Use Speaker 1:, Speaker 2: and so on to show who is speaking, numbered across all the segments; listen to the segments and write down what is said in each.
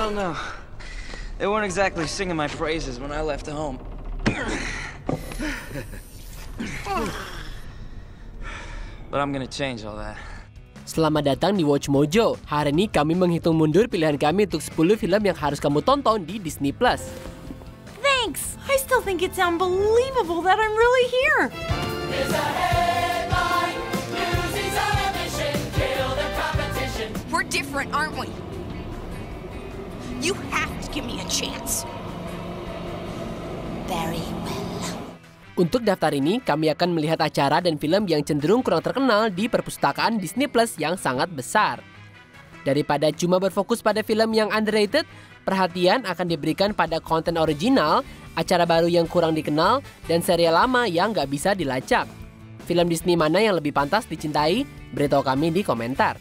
Speaker 1: don't know. They weren't exactly singing my praises when I left home. But I'm gonna change all that.
Speaker 2: Selamat datang di Watch Mojo. Hari ini kami menghitung mundur pilihan kami untuk 10 film yang harus kamu tonton di Disney+.
Speaker 3: Thanks! I still think it's unbelievable that I'm really here.
Speaker 4: We're different, aren't we? You have to give me a chance. Very well.
Speaker 2: Untuk daftar ini, kami akan melihat acara dan film yang cenderung kurang terkenal di perpustakaan Disney Plus yang sangat besar. Daripada cuma berfokus pada film yang underrated, perhatian akan diberikan pada konten original, acara baru yang kurang dikenal, dan serial lama yang nggak bisa dilacak. Film Disney mana yang lebih pantas dicintai? Beritahu kami di komentar.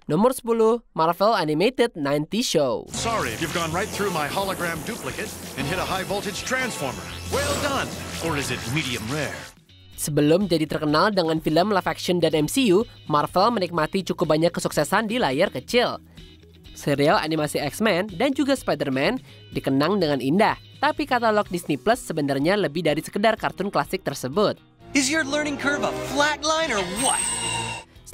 Speaker 2: Nomor 10, Marvel Animated 90 Show.
Speaker 5: Sorry, you've gone right through my hologram duplicate and hit a high voltage transformer. Well done. Or is it medium rare?
Speaker 2: Sebelum jadi terkenal dengan film live action dan MCU, Marvel menikmati cukup banyak kesuksesan di layar kecil. Serial animasi X-Men dan juga Spider-Man dikenang dengan indah, tapi katalog Disney Plus sebenarnya lebih dari sekedar kartun klasik tersebut.
Speaker 6: Is your learning curve a flat line or what?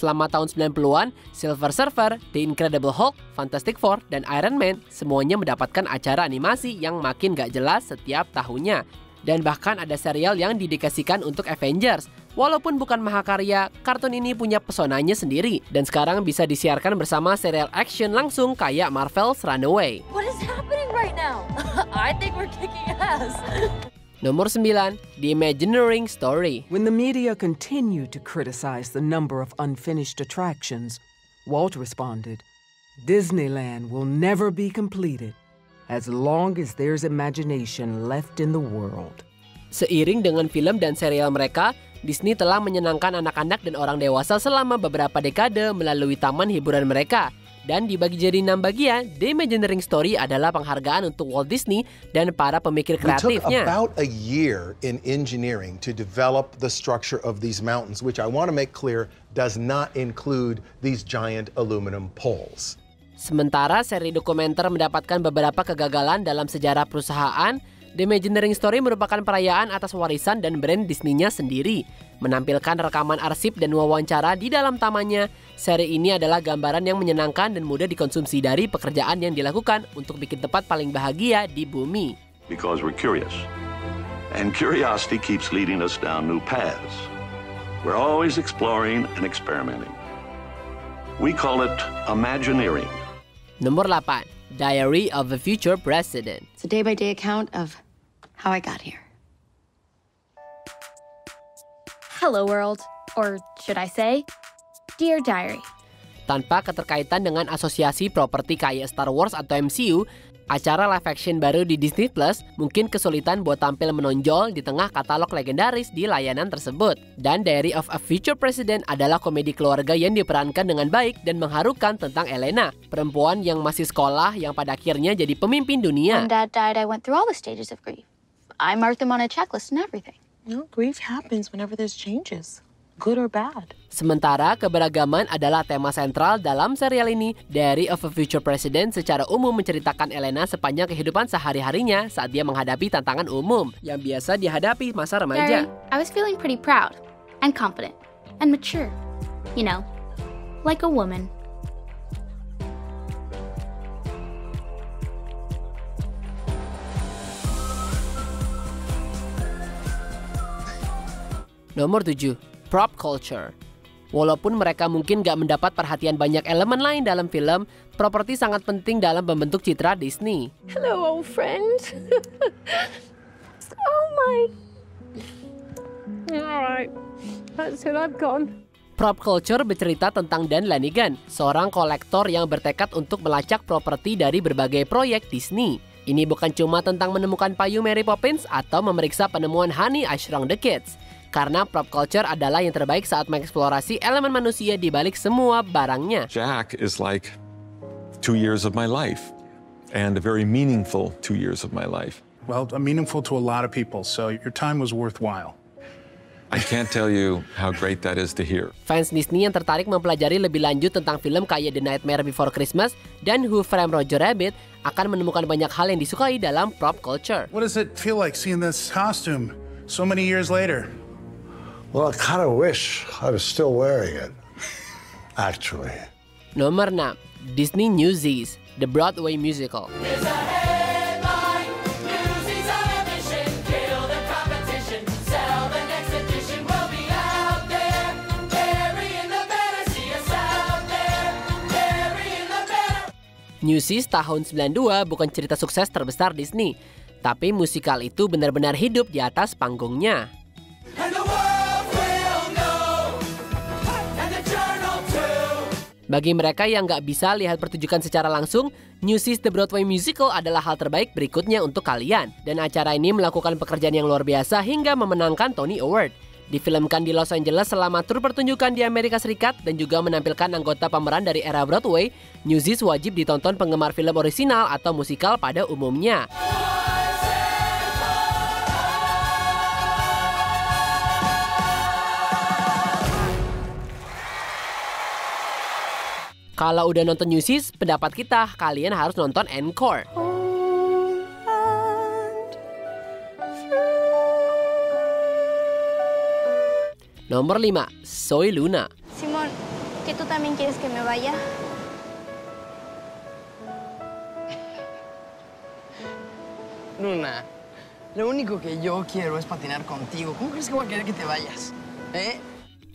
Speaker 2: Selama tahun 90-an, Silver Surfer, The Incredible Hulk, Fantastic Four, dan Iron Man semuanya mendapatkan acara animasi yang makin gak jelas setiap tahunnya. Dan bahkan ada serial yang didedikasikan untuk Avengers. Walaupun bukan mahakarya, kartun ini punya pesonanya sendiri. Dan sekarang bisa disiarkan bersama serial action langsung kayak Marvel's Runaway.
Speaker 3: What is happening right now? I think we're kicking ass.
Speaker 2: Nomor 9, The Imagineering Story.
Speaker 7: When the media continued to criticize the number of unfinished attractions, Walt responded, "Disneyland will never be completed as long as there's imagination left in the world."
Speaker 2: Seiring dengan film dan serial mereka, Disney telah menyenangkan anak-anak dan orang dewasa selama beberapa dekade melalui taman hiburan mereka. Dan dibagi jadi 6 bagian, The Imagineering Story adalah penghargaan untuk Walt Disney dan para pemikir kreatifnya.
Speaker 8: We took about a year in engineering to develop the structure of these mountains, which I want to make clear does not include these giant aluminum poles.
Speaker 2: Sementara seri dokumenter mendapatkan beberapa kegagalan dalam sejarah perusahaan, The Imagineering Story merupakan perayaan atas warisan dan brand Disney-nya sendiri. Menampilkan rekaman arsip dan wawancara di dalam tamannya, seri ini adalah gambaran yang menyenangkan dan mudah dikonsumsi dari pekerjaan yang dilakukan untuk bikin tempat paling bahagia di bumi.
Speaker 9: Because we're curious. And curiosity keeps leading us down new paths. We're always exploring and experimenting. We call it Imagineering.
Speaker 2: Nomor 8, Diary of a Future President.
Speaker 10: It's a day-by-day account of how I got here.
Speaker 11: Hello world, or should I say, Dear Diary.
Speaker 2: Tanpa keterkaitan dengan asosiasi properti kayak Star Wars atau MCU, acara live action baru di Disney Plus mungkin kesulitan buat tampil menonjol di tengah katalog legendaris di layanan tersebut. Dan Diary of a Future President adalah komedi keluarga yang diperankan dengan baik dan mengharukan tentang Elena, perempuan yang masih sekolah yang pada akhirnya jadi pemimpin dunia.
Speaker 11: When Dad died, I went through all the stages of grief. I marked them on a checklist and everything.
Speaker 12: No, grief happens whenever there's changes, good or bad.
Speaker 2: Sementara keberagaman adalah tema sentral dalam serial ini, Diary of a Future President secara umum menceritakan Elena sepanjang kehidupan sehari-harinya saat dia menghadapi tantangan umum yang biasa dihadapi masa remaja.
Speaker 11: Diary, I was feeling pretty proud and confident and mature. You know, like a woman.
Speaker 2: Nomor 7, Prop Culture. Walaupun mereka mungkin gak mendapat perhatian banyak elemen lain dalam film, properti sangat penting dalam membentuk citra Disney.
Speaker 3: Hello, old friend. Oh my. Alright, that's it, I've gone.
Speaker 2: Prop Culture bercerita tentang Dan Lanigan, seorang kolektor yang bertekad untuk melacak properti dari berbagai proyek Disney. Ini bukan cuma tentang menemukan payung Mary Poppins atau memeriksa penemuan Honey, I Shrunk the Kids. Karena prop culture adalah yang terbaik saat mengeksplorasi elemen manusia di balik semua barangnya.
Speaker 13: Jack is like 2 years of my life, and a very meaningful 2 years of my life.
Speaker 5: Well, meaningful to a lot of people, so your time was worthwhile.
Speaker 13: I can't tell you how great that is to hear.
Speaker 2: Fans Disney yang tertarik mempelajari lebih lanjut tentang film kayak The Nightmare Before Christmas dan Who Framed Roger Rabbit akan menemukan banyak hal yang disukai dalam prop culture.
Speaker 14: What does it feel like seeing this costume so many years later?
Speaker 15: Well, I kind of wish I was still wearing it, actually.
Speaker 2: Nomor 6. Disney Newsies, The Broadway Musical. Newsies tahun 92 bukan cerita sukses terbesar Disney, tapi musikal itu benar-benar hidup di atas panggungnya. Bagi mereka yang nggak bisa lihat pertunjukan secara langsung, Newsies The Broadway Musical adalah hal terbaik berikutnya untuk kalian. Dan acara ini melakukan pekerjaan yang luar biasa hingga memenangkan Tony Award. Difilmkan di Los Angeles selama tur pertunjukan di Amerika Serikat dan juga menampilkan anggota pemeran dari era Broadway, Newsies wajib ditonton penggemar film orisinal atau musikal pada umumnya. Kalau udah nonton Newsies, pendapat kita, kalian harus nonton Encore. Nomor 5, Soy Luna.
Speaker 11: Simón, ¿que tú también quieres que me vaya?
Speaker 16: Luna, lo único que yo quiero es patinar contigo. ¿Cómo crees que voy a querer que te vayas?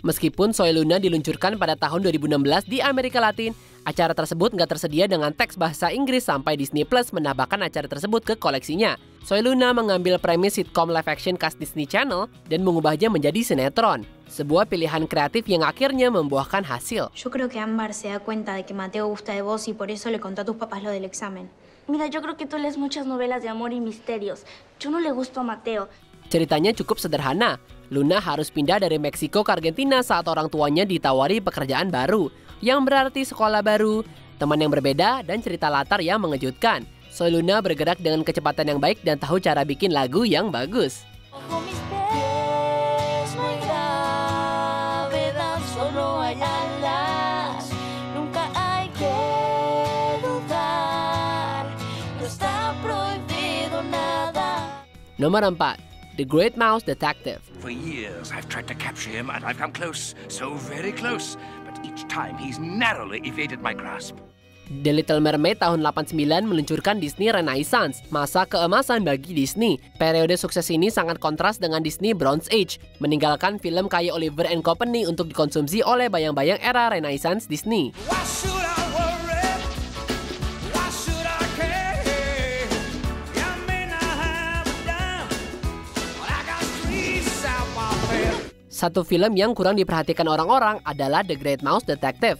Speaker 2: Meskipun Soy Luna diluncurkan pada tahun 2016 di Amerika Latin, acara tersebut nggak tersedia dengan teks bahasa Inggris sampai Disney Plus menambahkan acara tersebut ke koleksinya. Soy Luna mengambil premis sitcom live action khas Disney Channel dan mengubahnya menjadi sinetron. Sebuah pilihan kreatif yang akhirnya membuahkan hasil.
Speaker 17: Yo creo que Ámbar se da cuenta de que Mateo gusta de vos y por eso le contó a tus papás lo del examen.
Speaker 11: Mira, yo creo que tú lees muchas novelas de amor y misterios. Yo no le gusto a Mateo.
Speaker 2: Ceritanya cukup sederhana. Luna harus pindah dari Meksiko ke Argentina saat orang tuanya ditawari pekerjaan baru, yang berarti sekolah baru, teman yang berbeda, dan cerita latar yang mengejutkan. Soy Luna bergerak dengan kecepatan yang baik dan tahu cara bikin lagu yang bagus. Nomor 4. The Great Mouse Detective.
Speaker 18: For years, I've tried to capture him, and I've come close, so very close. But each time, he's narrowly evaded my grasp.
Speaker 2: The Little Mermaid tahun 89 meluncurkan Disney Renaissance, masa keemasan bagi Disney. Periode sukses ini sangat kontras dengan Disney Bronze Age, meninggalkan film kayak Oliver and Company untuk dikonsumsi oleh bayang-bayang era Renaissance Disney. Satu film yang kurang diperhatikan orang-orang adalah The Great Mouse Detective.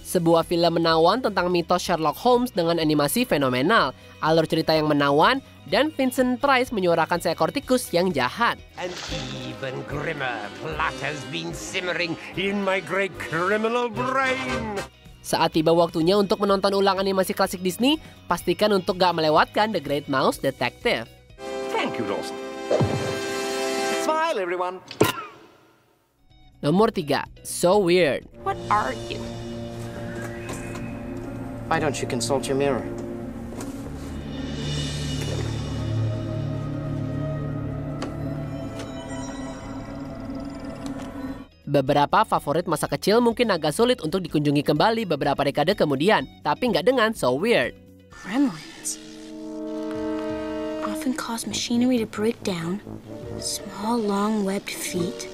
Speaker 2: Sebuah film menawan tentang mitos Sherlock Holmes dengan animasi fenomenal, alur cerita yang menawan, dan Vincent Price menyuarakan seekor tikus yang jahat.
Speaker 19: An even grimmer plot has been simmering in my great criminal brain.
Speaker 2: Saat tiba waktunya untuk menonton ulang animasi klasik Disney, pastikan untuk gak melewatkan The Great Mouse Detective.
Speaker 19: Thank you, Dawson. Smile, everyone.
Speaker 2: Nomor 3, So Weird.
Speaker 12: What are you?
Speaker 6: Why don't you consult your mirror?
Speaker 2: Beberapa favorit masa kecil mungkin agak sulit untuk dikunjungi kembali beberapa dekade kemudian, tapi nggak dengan So Weird.
Speaker 17: Gremlins often cause machinery to break down. Small, long-webbed feet.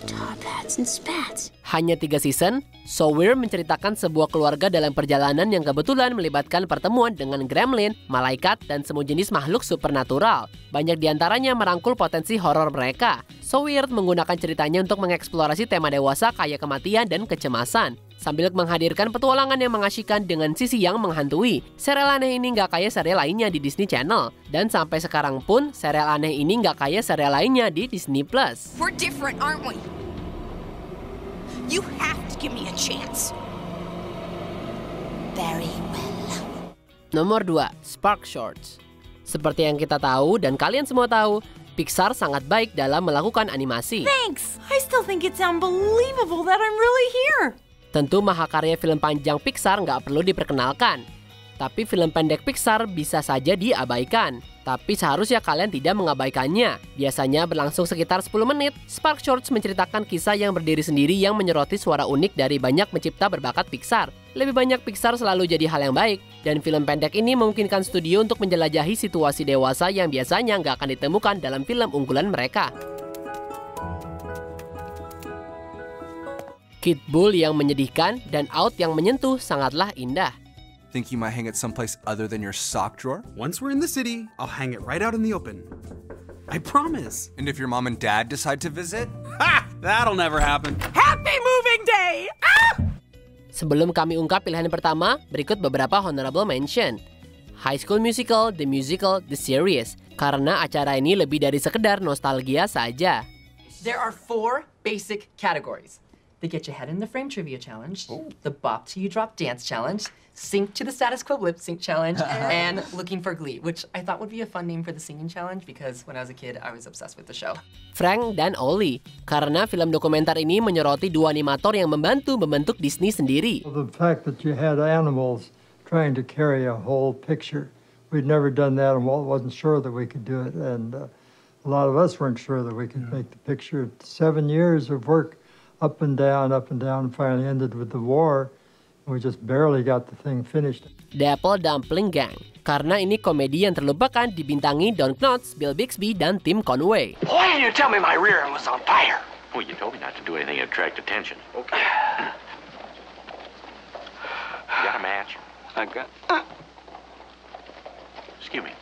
Speaker 17: Top hats and spats.
Speaker 2: Hanya 3 season, So Weird menceritakan sebuah keluarga dalam perjalanan yang kebetulan melibatkan pertemuan dengan gremlin, malaikat, dan semua jenis makhluk supernatural. Banyak diantaranya merangkul potensi horor mereka. So Weird menggunakan ceritanya untuk mengeksplorasi tema dewasa kayak kematian dan kecemasan, sambil menghadirkan petualangan yang mengasyikkan dengan sisi yang menghantui. Serial aneh ini nggak kayak serial lainnya di Disney Channel. Dan sampai sekarang pun, serial aneh ini nggak kayak serial lainnya di Disney Plus.
Speaker 4: We're different, aren't we? You have to give me a chance.
Speaker 17: Very well.
Speaker 2: Nomor 2, Spark Shorts. Seperti yang kita tahu dan kalian semua tahu, Pixar sangat baik dalam melakukan animasi.
Speaker 3: Thanks! I still think it's unbelievable that I'm really here.
Speaker 2: Tentu mahakarya film panjang Pixar nggak perlu diperkenalkan. Tapi film pendek Pixar bisa saja diabaikan. Tapi seharusnya kalian tidak mengabaikannya. Biasanya berlangsung sekitar 10 menit, Spark Shorts menceritakan kisah yang berdiri sendiri yang menyoroti suara unik dari banyak pencipta berbakat Pixar. Lebih banyak Pixar selalu jadi hal yang baik. Dan film pendek ini memungkinkan studio untuk menjelajahi situasi dewasa yang biasanya nggak akan ditemukan dalam film unggulan mereka. Kid Bull yang menyedihkan dan Out yang menyentuh sangatlah indah.
Speaker 20: Think you might hang it someplace other than your sock drawer? Once we're in the city, I'll hang it right out in the open. I promise. And if your mom and dad decide to visit? Ha! That'll never happen.
Speaker 3: Happy moving day!
Speaker 2: Sebelum kami ungkap pilihan pertama, berikut beberapa honorable mention. High School Musical, The Musical, The Series. Karena acara ini lebih dari sekedar nostalgia saja.
Speaker 21: There are 4 basic categories. The Get Your Head in the Frame Trivia Challenge, the Bop Till You Drop Dance Challenge, Sync to the Status Quo Lip Sync Challenge, and Looking for Glee, which I thought would be a fun name for the singing challenge because when I was a kid, I was obsessed with the show.
Speaker 2: Frank dan Ollie, karena film dokumenter ini menyoroti 2 animator yang membantu membentuk Disney sendiri.
Speaker 22: The fact that you had animals trying to carry a whole picture, we'd never done that and Walt wasn't sure that we could do it, and a lot of us weren't sure that we could make the picture. 7 years of work, up and down, finally ended with the war. We just barely got the thing finished.
Speaker 2: The Apple Dumpling Gang, karena ini komedi yang terlupakan dibintangi Don Knotts, Bill Bixby, dan Tim Conway.
Speaker 18: Why didn't you tell me my rear end was on fire? Well, you told me not to do anything to attract attention. Okay. You got a match? I got... Excuse me.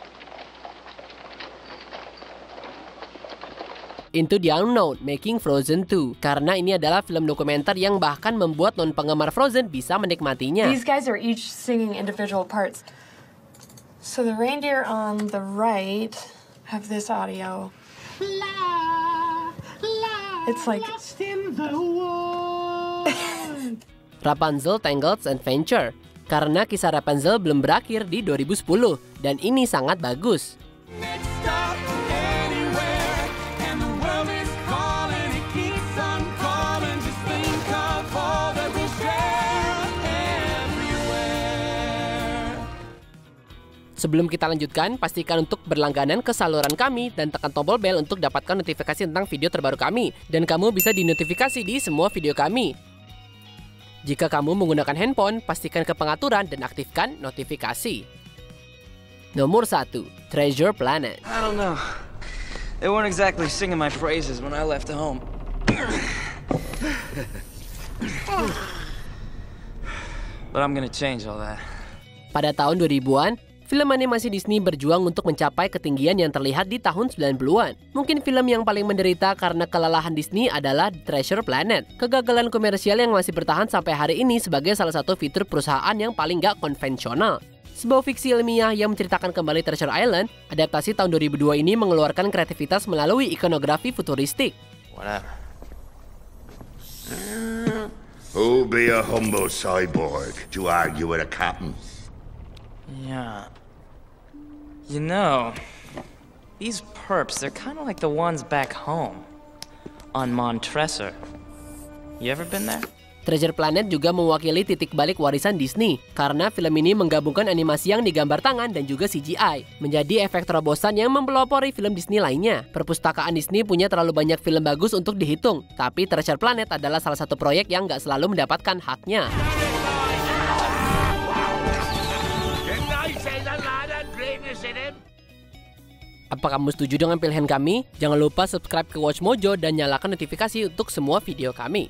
Speaker 2: Into the Unknown, Making Frozen 2, karena ini adalah film dokumenter yang bahkan membuat non-penggemar Frozen bisa menikmatinya.
Speaker 23: These guys are each singing individual parts. So the reindeer on the right have this audio. It's like...
Speaker 2: Rapunzel Tangled's Adventure, karena kisah Rapunzel belum berakhir di 2010, dan ini sangat bagus. Sebelum kita lanjutkan, pastikan untuk berlangganan ke saluran kami dan tekan tombol bel untuk dapatkan notifikasi tentang video terbaru kami. Dan kamu bisa dinotifikasi di semua video kami. Jika kamu menggunakan handphone, pastikan ke pengaturan dan aktifkan notifikasi. Nomor 1, Treasure Planet.
Speaker 1: I don't know. They weren't exactly singing my praises when I left home. But I'm gonna change all that.
Speaker 2: Pada tahun 2000-an, film animasi Disney berjuang untuk mencapai ketinggian yang terlihat di tahun 90-an. Mungkin film yang paling menderita karena kelelahan Disney adalah Treasure Planet. Kegagalan komersial yang masih bertahan sampai hari ini sebagai salah satu fitur perusahaan yang paling gak konvensional. Sebuah fiksi ilmiah yang menceritakan kembali Treasure Island, adaptasi tahun 2002 ini mengeluarkan kreativitas melalui ikonografi futuristik.
Speaker 18: Whatever.
Speaker 24: Who'll be a humble cyborg to argue with a captain?
Speaker 1: Yeah. You know, these perps, they're kind of like the ones back home on Montresor. You ever been there?
Speaker 2: Treasure Planet juga mewakili titik balik warisan Disney, karena film ini menggabungkan animasi yang digambar tangan dan juga CGI, menjadi efek terobosan yang mempelopori film Disney lainnya. Perpustakaan Disney punya terlalu banyak film bagus untuk dihitung, tapi Treasure Planet adalah salah satu proyek yang nggak selalu mendapatkan haknya. Apa kamu setuju dengan pilihan kami? Jangan lupa subscribe ke Watch Mojo dan nyalakan notifikasi untuk semua video kami.